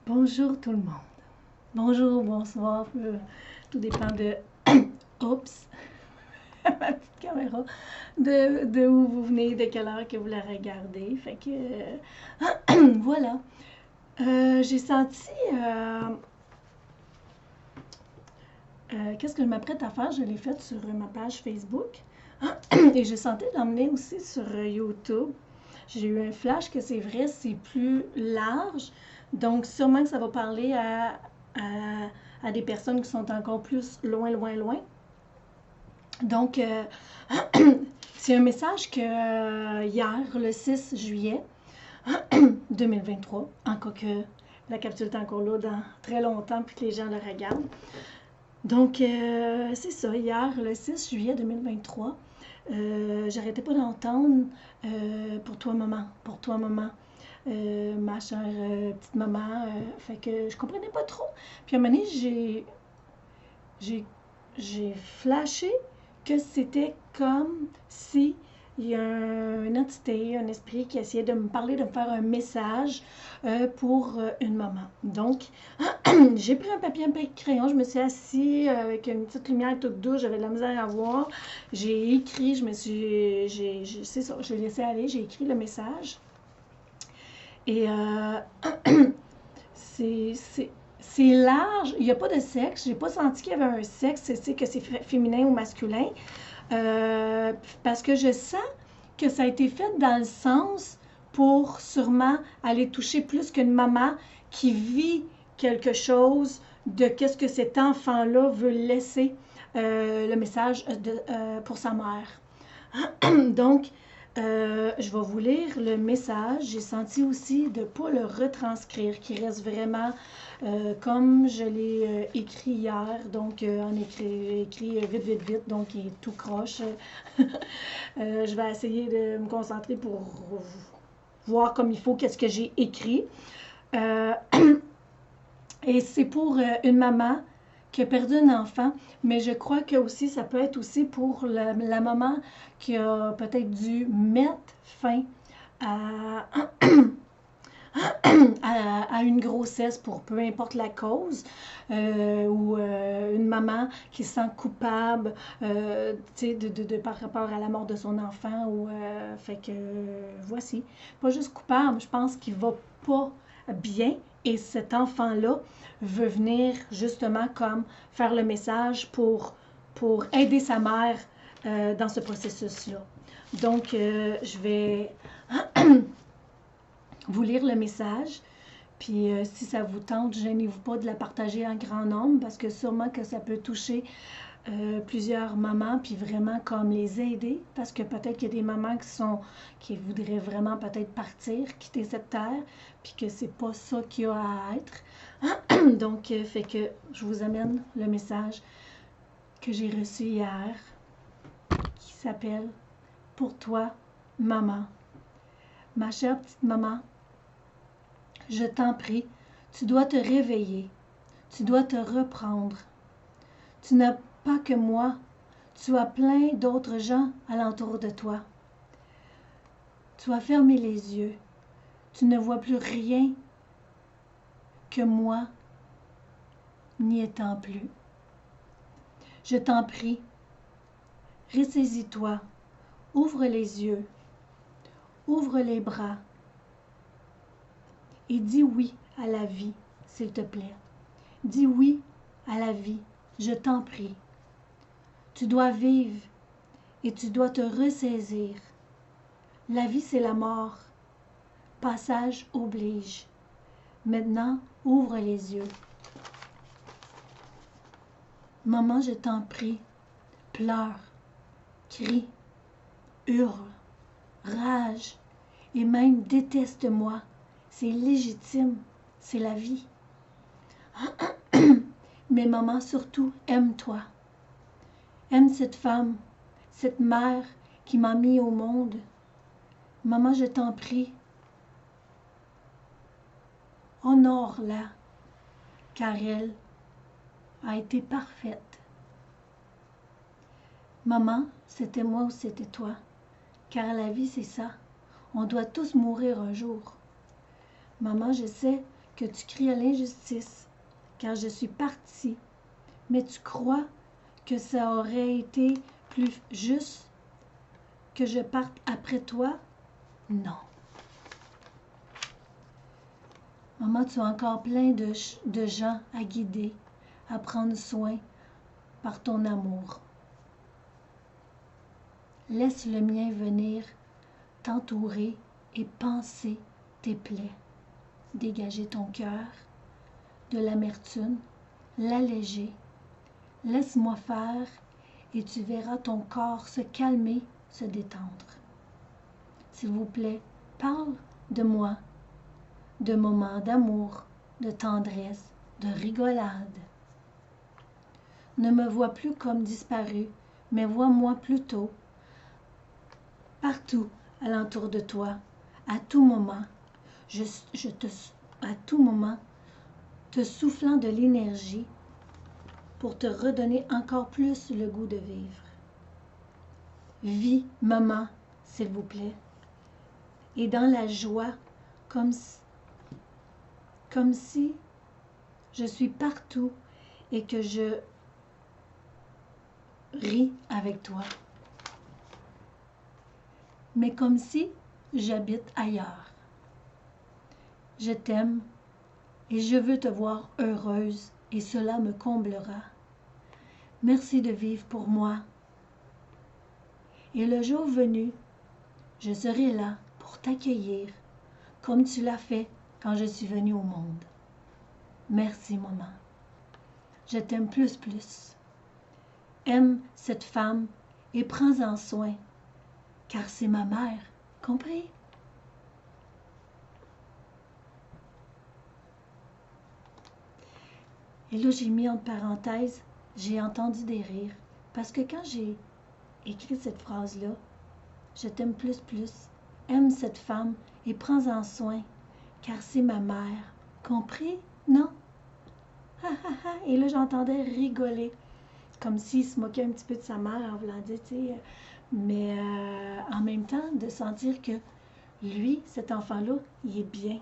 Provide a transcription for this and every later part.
Bonjour tout le monde. Bonjour, bonsoir. Tout dépend de... Oups, ma petite caméra. De où vous venez, de quelle heure que vous la regardez. Fait que... voilà. J'ai senti... qu'est-ce que je m'apprête à faire? Je l'ai fait sur ma page Facebook. Et j'ai senti l'emmener aussi sur YouTube. J'ai eu un flash que c'est vrai, c'est plus large. Donc, sûrement que ça va parler à des personnes qui sont encore plus loin, loin, loin. Donc, c'est un message que hier, le 6 juillet 2023, encore que la capsule est encore là dans très longtemps puis que les gens le regardent. Donc, c'est ça, hier, le 6 juillet 2023, j'arrêtais pas d'entendre pour toi, maman, pour toi, maman. Ma chère petite maman, fait que je comprenais pas trop. Puis à un moment donné, j'ai, j'ai flashé que c'était comme si il y a une entité, un esprit qui essayait de me parler, de me faire un message pour une maman. Donc, j'ai pris un papier, un crayon, je me suis assise avec une petite lumière toute douce, j'avais de la misère à voir. J'ai écrit, c'est ça, je l'ai laissé aller, j'ai écrit le message. Et c'est large, il n'y a pas de sexe, j'ai pas senti qu'il y avait un sexe, c'est que c'est féminin ou masculin. Parce que je sens que ça a été fait dans le sens pour sûrement aller toucher plus qu'une maman qui vit quelque chose de qu'est-ce que cet enfant-là veut laisser le message pour sa mère. Donc, je vais vous lire le message. J'ai senti aussi de ne pas le retranscrire, qui reste vraiment comme je l'ai écrit hier. Donc, écrit vite, vite, vite, donc il est tout croche. Je vais essayer de me concentrer pour voir comme il faut qu'est-ce que j'ai écrit. Et c'est pour une maman qui a perdu un enfant, mais je crois que aussi ça peut être aussi pour la maman qui a peut-être dû mettre fin à, à une grossesse pour peu importe la cause, ou une maman qui se sent coupable par rapport à la mort de son enfant. Ou, fait que voici, pas juste coupable, je pense qu'il va pas bien et cet enfant-là veut venir justement comme faire le message pour aider sa mère dans ce processus-là. Donc, je vais vous lire le message. Puis si ça vous tente, gênez-vous pas de la partager en grand nombre parce que sûrement que ça peut toucher plusieurs mamans puis vraiment comme les aider parce que peut-être qu'il y a des mamans qui voudraient vraiment peut-être partir, quitter cette terre puis que c'est pas ça qu'il y a à être. Donc fait que je vous amène le message que j'ai reçu hier qui s'appelle Pour toi, maman. Ma chère petite maman, je t'en prie, tu dois te réveiller, tu dois te reprendre. Tu n'as pas que moi, tu as plein d'autres gens alentour de toi. Tu as fermé les yeux, tu ne vois plus rien que moi, n'y étant plus. Je t'en prie, ressaisis-toi, ouvre les yeux, ouvre les bras et dis oui à la vie, s'il te plaît. Dis oui à la vie, je t'en prie. Tu dois vivre et tu dois te ressaisir. La vie, c'est la mort. Passage oblige. Maintenant, ouvre les yeux. Maman, je t'en prie, pleure, crie, hurle, rage et même déteste-moi. C'est légitime, c'est la vie. Mais maman, surtout, aime-toi. Aime cette femme, cette mère qui m'a mis au monde. Maman, je t'en prie, honore-la, car elle a été parfaite. Maman, c'était moi ou c'était toi, car la vie, c'est ça. On doit tous mourir un jour. Maman, je sais que tu cries à l'injustice, car je suis partie. Mais tu crois que ça aurait été plus juste que je parte après toi? Non. Maman, tu as encore plein de gens à guider, à prendre soin par ton amour. Laisse le mien venir t'entourer et panser tes plaies. Dégager ton cœur de l'amertume, l'alléger. Laisse-moi faire et tu verras ton corps se calmer, se détendre. S'il vous plaît, parle de moi, de moments d'amour, de tendresse, de rigolade. Ne me vois plus comme disparu, mais vois-moi plutôt partout alentour de toi, à tout moment. À tout moment, te soufflant de l'énergie pour te redonner encore plus le goût de vivre. Vis, maman, s'il vous plaît, et dans la joie, comme si je suis partout et que je ris avec toi. Mais comme si j'habite ailleurs. Je t'aime et je veux te voir heureuse et cela me comblera. Merci de vivre pour moi. Et le jour venu, je serai là pour t'accueillir comme tu l'as fait quand je suis venue au monde. Merci, maman. Je t'aime plus. Aime cette femme et prends-en soin, car c'est ma mère, compris? Et là, j'ai mis entre parenthèses, j'ai entendu des rires, parce que quand j'ai écrit cette phrase-là, je t'aime plus, aime cette femme et prends-en soin, car c'est ma mère, compris? Non? Et là, j'entendais rigoler, comme s'il se moquait un petit peu de sa mère en voulant dire, tu sais, mais en même temps, de sentir que lui, cet enfant-là, il est bien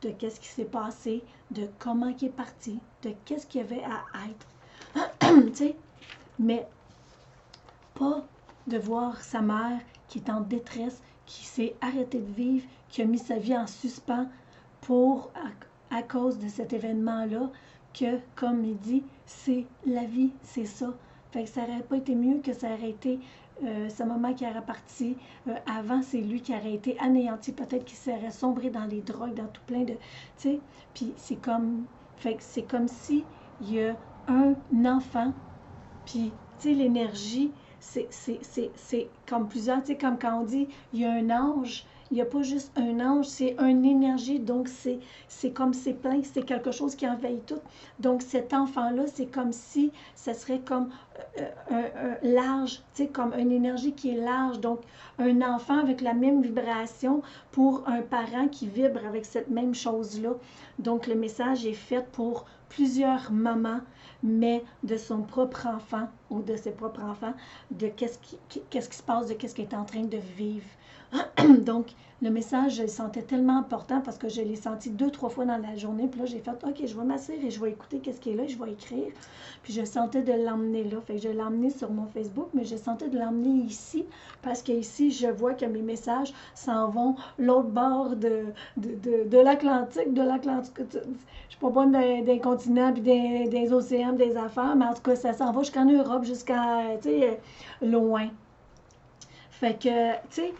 de qu'est-ce qui s'est passé, de comment il est parti, de qu'est-ce qu'il y avait à être, tu sais, mais pas de voir sa mère qui est en détresse, qui s'est arrêtée de vivre, qui a mis sa vie en suspens pour, à cause de cet événement-là, que, comme il dit, c'est la vie, c'est ça. Fait que ça n'aurait pas été mieux que ça aurait été sa maman qui aurait parti. Avant, c'est lui qui aurait été anéanti. Peut-être qu'il serait sombré dans les drogues, dans tout plein de... Tu sais, puis c'est comme... Fait que c'est comme si il y a un enfant, puis, tu sais, l'énergie, c'est comme plusieurs, tu sais, comme quand on dit, il y a un ange, il n'y a pas juste un ange, c'est une énergie, donc c'est comme c'est plein, c'est quelque chose qui envahit tout. Donc cet enfant-là, c'est comme si ça serait comme large, tu sais, comme une énergie qui est large. Donc un enfant avec la même vibration pour un parent qui vibre avec cette même chose-là. Donc le message est fait pour plusieurs mamans, mais de son propre enfant ou de ses propres enfants, de qu'est-ce qui se passe, de qu'est-ce qu'il est en train de vivre. Donc, le message, je le sentais tellement important parce que je l'ai senti 2-3 fois dans la journée. Puis là, j'ai fait, OK, je vais m'asseoir et je vais écouter qu'est-ce qui est là, je vais écrire. Puis je sentais de l'emmener là. Fait que je l'ai emmené sur mon Facebook, mais je sentais de l'emmener ici parce qu'ici, je vois que mes messages s'en vont l'autre bord de l'Atlantique, Je ne suis pas bonne des continents, puis des océans, des affaires, mais en tout cas, ça s'en va jusqu'en Europe, jusqu'à, tu sais, loin. Fait que, tu sais,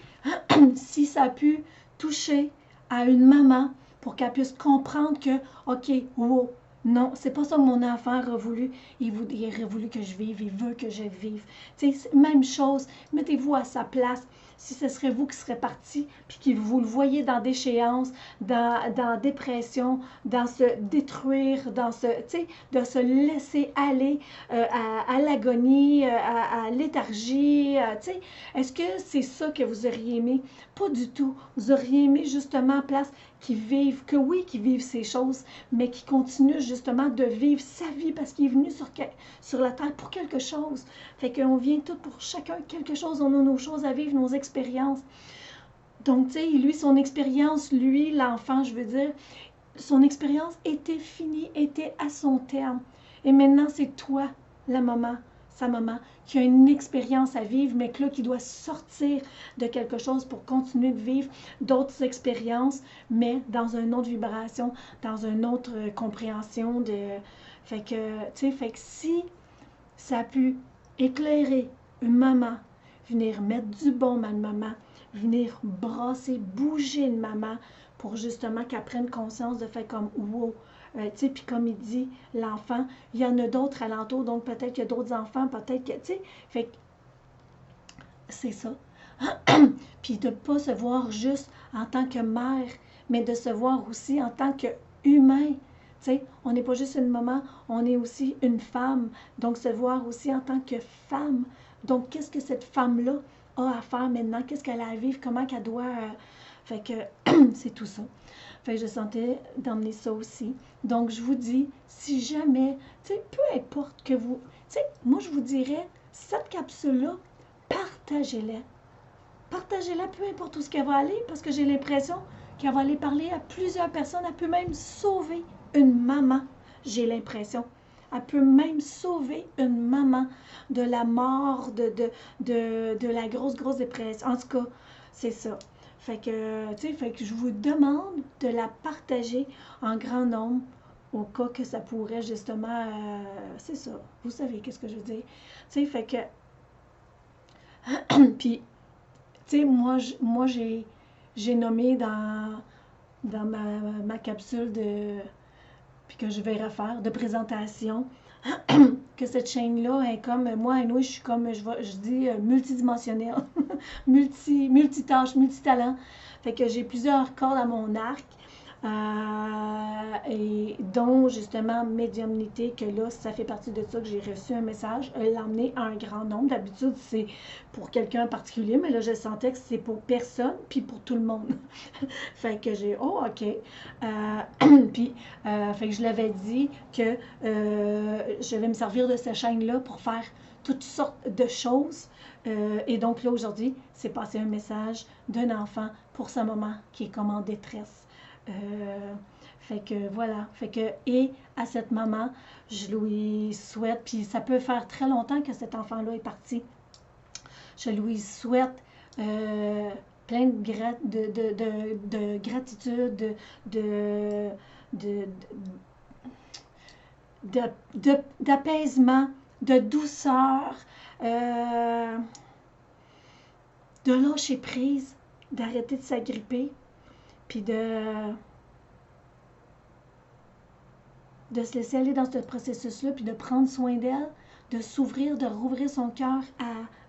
si ça a pu toucher à une maman pour qu'elle puisse comprendre que, OK, wow, non, c'est pas ça que mon enfant aurait voulu. Il aurait voulu que je vive, il veut que je vive. Tu sais, même chose, mettez-vous à sa place. Si ce serait vous qui serez parti, puis que vous le voyez dans déchéance, dans dépression, dans se détruire, dans ce, tu sais, de se laisser aller à l'agonie, à léthargie, tu sais, est-ce que c'est ça que vous auriez aimé? Pas du tout. Vous auriez aimé justement place qui vivent, que oui, qui vivent ces choses, mais qui continuent justement de vivre sa vie parce qu'il est venu sur la terre pour quelque chose. Fait qu'on vient tout pour chacun quelque chose, on a nos choses à vivre, nos expériences. Donc, tu sais, lui, son expérience, lui, l'enfant, je veux dire, son expérience était finie, était à son terme. Et maintenant, c'est toi, la maman, sa maman, qui a une expérience à vivre, mais que là, qui doit sortir de quelque chose pour continuer de vivre d'autres expériences, mais dans une autre vibration, dans une autre compréhension de... Fait que, tu sais, fait que si ça a pu éclairer une maman, venir mettre du baume à une maman, venir brasser, bouger une maman pour justement qu'elle prenne conscience de faire comme wow. Tu sais, puis comme il dit, l'enfant, il y en a d'autres alentours, donc peut-être qu'il y a d'autres enfants, peut-être que, tu sais, fait que c'est ça. Puis de ne pas se voir juste en tant que mère, mais de se voir aussi en tant qu'humain. Tu sais, on n'est pas juste une maman, on est aussi une femme. Donc, se voir aussi en tant que femme. Donc, qu'est-ce que cette femme-là a à faire maintenant? Qu'est-ce qu'elle a à vivre? Comment qu'elle doit... Fait que c'est tout ça. Fait que je sentais d'emmener ça aussi. Donc, je vous dis, si jamais, tu sais, peu importe que vous... Tu sais, moi, je vous dirais, cette capsule-là, partagez-la. Partagez-la, peu importe où ce qu'elle va aller, parce que j'ai l'impression qu'elle va aller parler à plusieurs personnes. Elle peut même sauver une maman, j'ai l'impression. Elle peut même sauver une maman de la mort, de la grosse dépression. En tout cas, c'est ça. Fait que, tu sais, fait que je vous demande de la partager en grand nombre au cas que ça pourrait justement, c'est ça, vous savez qu'est-ce que je veux dire. Tu sais, fait que, puis, tu sais, moi j'ai nommé dans ma capsule de, puis que je vais refaire, de présentation, que cette chaîne-là est comme, moi, anyway, je suis comme, je dis multidimensionnelle, multitâche, multitalent. Fait que j'ai plusieurs cordes à mon arc, et dont justement médiumnité, que là, ça fait partie de ça que j'ai reçu un message, l'emmener à un grand nombre. D'habitude, c'est pour quelqu'un en particulier, mais là, je sentais que c'est pour personne, puis pour tout le monde. Fait que j'ai, oh, ok. Puis, fait que je l'avais dit que je vais me servir de cette chaîne-là pour faire toutes sortes de choses. Et donc là, aujourd'hui, c'est passé un message d'un enfant pour sa maman qui est comme en détresse. Fait que voilà, fait que, et à cette maman, je lui souhaite, puis ça peut faire très longtemps que cet enfant-là est parti, je lui souhaite plein de gratitude, d'apaisement, de douceur, de lâcher prise, d'arrêter de s'agripper, puis de se laisser aller dans ce processus-là, puis de prendre soin d'elle, de s'ouvrir, de rouvrir son cœur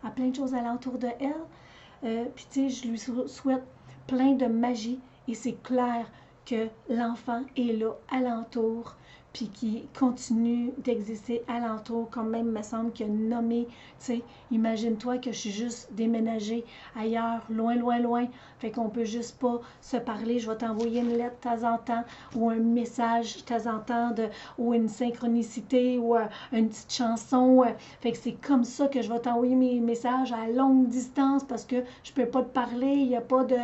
à plein de choses alentour de elle. Puis tu sais, je lui souhaite plein de magie, et c'est clair que l'enfant est là alentour, puis qui continue d'exister alentour, comme même me semble qu'il a nommé, tu sais, imagine-toi que je suis juste déménagée ailleurs, loin, loin, loin, fait qu'on peut juste pas se parler, je vais t'envoyer une lettre de temps en temps, ou un message de temps en temps, ou une synchronicité, ou une petite chanson, fait que c'est comme ça que je vais t'envoyer mes messages à longue distance, parce que je peux pas te parler, il n'y a pas de,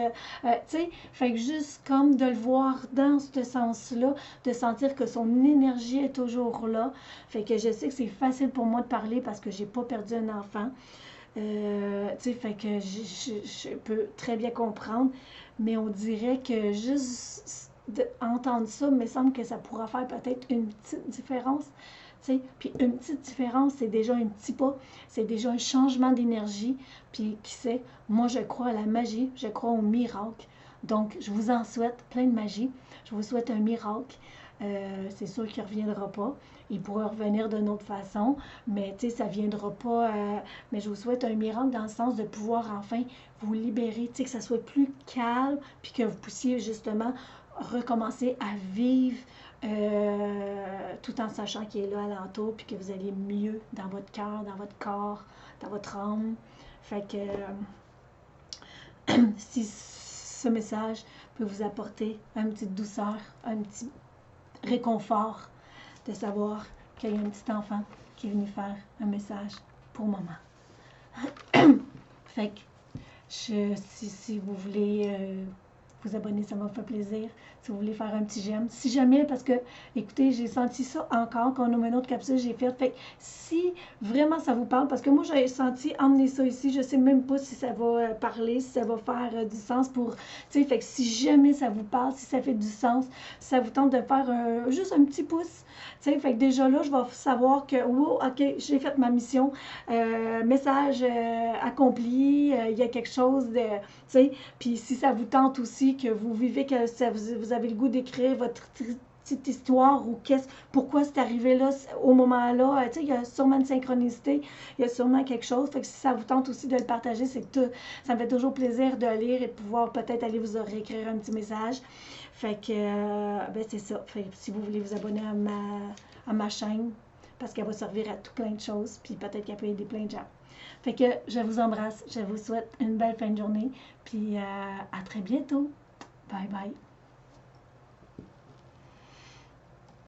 tu sais, fait que juste comme de le voir dans ce sens-là, de sentir que son énergie est toujours là. Fait que je sais que c'est facile pour moi de parler parce que j'ai pas perdu un enfant. Tu sais, fait que je peux très bien comprendre, mais on dirait que juste entendre ça, il me semble que ça pourra faire peut-être une petite différence. Tu sais, puis une petite différence, c'est déjà un petit pas, c'est déjà un changement d'énergie. Puis qui sait, moi je crois à la magie, je crois au miracle. Donc, je vous en souhaite plein de magie. Je vous souhaite un miracle. C'est sûr qu'il ne reviendra pas. Il pourra revenir d'une autre façon, mais tu sais, ça ne viendra pas. Mais je vous souhaite un miracle dans le sens de pouvoir enfin vous libérer, tu sais, que ça soit plus calme, puis que vous puissiez justement recommencer à vivre tout en sachant qu'il est là alentour, puis que vous allez mieux dans votre cœur, dans votre corps, dans votre âme. Fait que si ce message peut vous apporter une petite douceur, un petit réconfort de savoir qu'il y a un petit enfant qui est venu faire un message pour maman. Fait que si vous voulez vous abonner, ça m'a fait plaisir. Si vous voulez faire un petit j'aime. Si jamais, parce que, écoutez, j'ai senti ça encore, qu'on a une autre capsule, j'ai fait. Fait que si vraiment ça vous parle, parce que moi, j'ai senti emmener ça ici, je sais même pas si ça va parler, si ça va faire du sens pour, tu sais, fait que si jamais ça vous parle, si ça fait du sens, si ça vous tente de faire juste un petit pouce, tu sais, fait que déjà là, je vais savoir que, wow, ok, j'ai fait ma mission, message accompli, il y a quelque chose de, tu sais, puis si ça vous tente aussi, que vous vivez, que ça, vous avez le goût d'écrire votre petite histoire ou pourquoi c'est arrivé là, au moment-là, tu sais, il y a sûrement une synchronicité, il y a sûrement quelque chose, fait que si ça vous tente aussi de le partager, ça me fait toujours plaisir de lire et de pouvoir peut-être aller vous réécrire un petit message. Fait que, ben c'est ça. Fait que si vous voulez vous abonner à ma chaîne, parce qu'elle va servir à tout plein de choses, puis peut-être qu'elle peut aider plein de gens. Fait que je vous embrasse, je vous souhaite une belle fin de journée, puis à très bientôt. Bye bye.